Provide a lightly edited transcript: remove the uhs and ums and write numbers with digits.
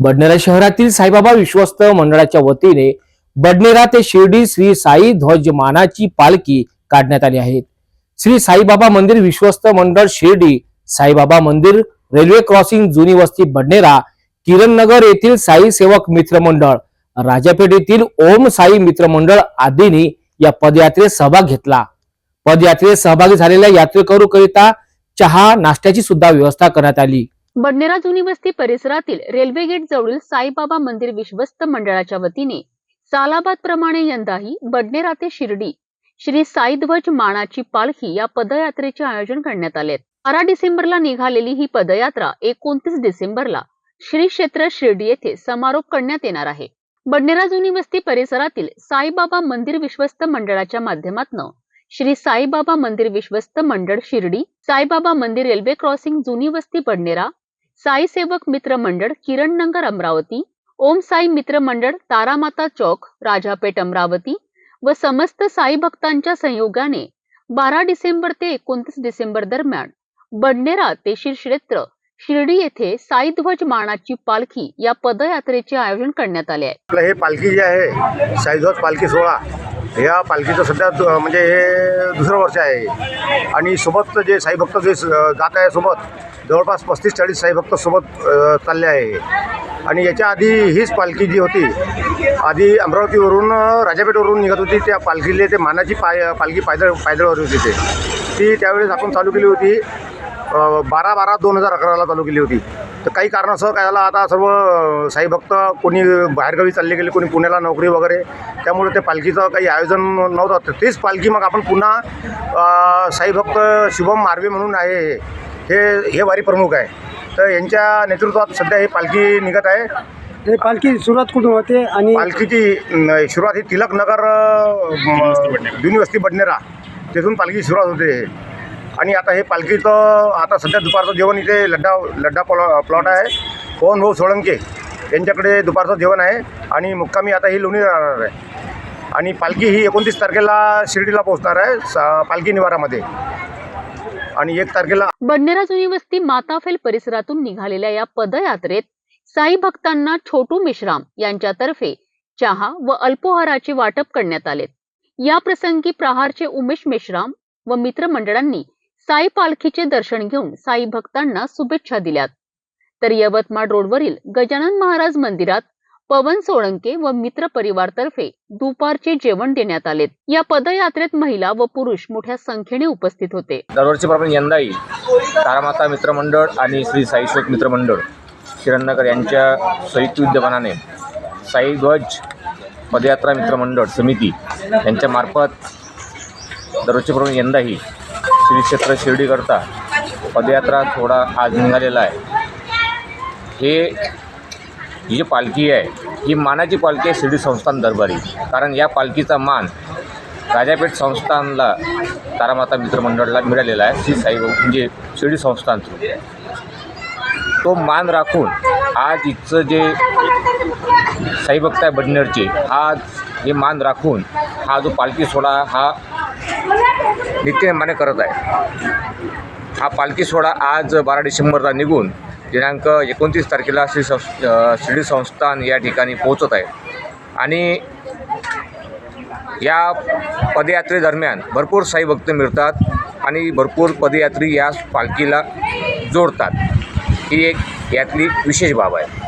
बडनेरा शहरातील साईबाबा विश्वस्त मंडळाच्या वतीने बडनेरा ते शिर्डी श्री साई ध्वज मानाची पालखी काढण्यात आली आहे। श्री साईबाबा मंदिर विश्वस्त मंडळ शिर्डी, साईबाबा मंदिर, रेल्वे क्रॉसिंग, जुनी वस्ती बडनेरा, किरणनगर येथील साई सेवक मित्र मंडळ, राजापेठ येथील ओम साई मित्र मंडळ आदींनी या पदयात्रेत सहभाग घेतला। पदयात्रेत सहभागी झालेल्या यात्रेकरूकरिता चहा नाश्त्याची सुद्धा व्यवस्था करण्यात आली। बडनेरा जुनी वस्ती परिसरातील रेल्वे गेट जवळील साईबाबा मंदिर विश्वस्त मंडळाच्या वतीने सालाबाद प्रमाणे यंदाही बडनेरा ते शिर्डी श्री साई ध्वज मानाची पालखी या पदयात्रेचे आयोजन करण्यात आले। 12 डिसेंबरला निघालेली ही पदयात्रा 29 डिसेंबरला श्री क्षेत्र शिर्डी येथे समारोप करण्यात येणार आहे। बडनेरा जुनी वस्ती परिसरातील साईबाबा मंदिर विश्वस्त मंडळाच्या माध्यमातून श्री साईबाबा मंदिर विश्वस्त मंडळ शिर्डी, साईबाबा मंदिर रेल्वे क्रॉसिंग जुनी वस्ती बडनेरा, साई सेवक मित्र मंडळ किरणनगर अमरावती, ओम साई मित्र मंडळ तारामाता चौक राजापेठ अमरावती व समस्त साई भक्तांच्या संयोगाने 12 डिसेंबर ते 29 डिसेंबर दरम्यान बडनेरा ते श्री क्षेत्र शिर्डी येथे साई ध्वज मानाची पालखी या पदयात्रेचे आयोजन करण्यात आले आहे। हे पालखी जी आहे साई ध्वज पालखी सोहळा, या पालखीचं सध्या म्हणजे हे दुसरं वर्ष आहे आणि सोबत जे साई भक्त जे जात आहे सोबत जवळपास 35-40 साई भक्त सोबत चालले आहे। आणि याच्या आधी हीच पालखी जी होती आधी अमरावतीवरून राजापेठवरून निघत होती, त्या पालखीले ते मानाची पालखी पायदळवर होती ती त्यावेळेस आपण चालू केली होती 12/12/2011ला चालू केली होती। तर काही कारणासह काय झालं, आता सर्व साई भक्त कोणी बाहेरगावी चालले गेले, कोणी पुण्याला नोकरी वगैरे, त्यामुळे ते पालखीचं काही आयोजन नव्हतं। तेच पालखी मग आपण पुन्हा साई भक्त शुभम मार्वे म्हणून आहे हे वारी प्रमुख आहे, तर यांच्या नेतृत्वात सध्या ही पालखी निघत आहे। हे पालखी सुरुवात कुठून होते आणि पालखीची सुरुवात ही तिलकनगर जुनी वस्ती बडनेरा तिथून पालखी सुरुवात होते। आणि आता हे पालखीचं आता सध्या दुपारचं जेवण इथे लड्डा प्लॉट आहे, पवन भाऊ सोळंके यांच्याकडे दुपारचं जेवण आहे आणि मुक्कामी आता ही लोणी राहणार आहे। आणि पालखी ही 29 तारखेला शिर्डीला पोहोचणार आहे पालखी निवारामध्ये आणि 1 तारखेला बडनेरा जुनी वस्ती माताफेल परिसरातून निघालेल्या या पदयात्रेत साई भक्तांना छोटू मेश्राम यांच्यातर्फे चहा व अल्पोहाराचे वाटप करण्यात आले। या प्रसंगी प्रहारचे उमेश मेश्राम व मित्रमंडळांनी साई पालखीचे दर्शन घेऊन साई भक्तांना शुभेच्छा दिल्यात। तर यवतमाळ रोडवरील गजानन महाराज मंदिरात पवन सोळंके व मित्र परिवारतर्फे दुपारचे जेवण देण्यात आले। या पदयात्रेत महिला व पुरुष मोठ्या संख्येने उपस्थित होते। दरवर्षीप्रमाणे यंदाही तारामाता मित्रमंडळ आणि श्री साई सेवक मित्रमंडळ किरणनगर यांच्या संयुक्त विद्यमानाने साई ध्वज पदयात्रा मित्रमंडळ समिती यांच्या मार्फत दरवर्षीप्रमाणे यंदाही श्री क्षेत्र शिर्डीकरता पदयात्रा सोहळा आज निघालेला आहे। ही जी पालखी आहे ही मानाची पालखी आहे शिर्डी संस्थान दरबारी, कारण या पालखीचा मान राजापेठ संस्थानला तारामाता मित्रमंडळाला मिळालेला आहे। श्री साई म्हणजे शिर्डी संस्थान थ्रू तो मान राखून आज इथचं जे साई भक्त आहे बडनेरचे, आज हे मान राखून हा जो पालखी सोहळा हा नित्यनेमाने करत आहे। हा पालखी सोहळा आज 12 डिसेंबरला निघून दिनांक 29 तारखेला शिर्डी संस्थान या ठिकाणी पोहोचत आहे। आणि या पदयात्रेदरम्यान भरपूर साई भक्त मिळतात आणि भरपूर पदयात्री या पालखीला जोडतात, ही एक यातली विशेष बाब आहे।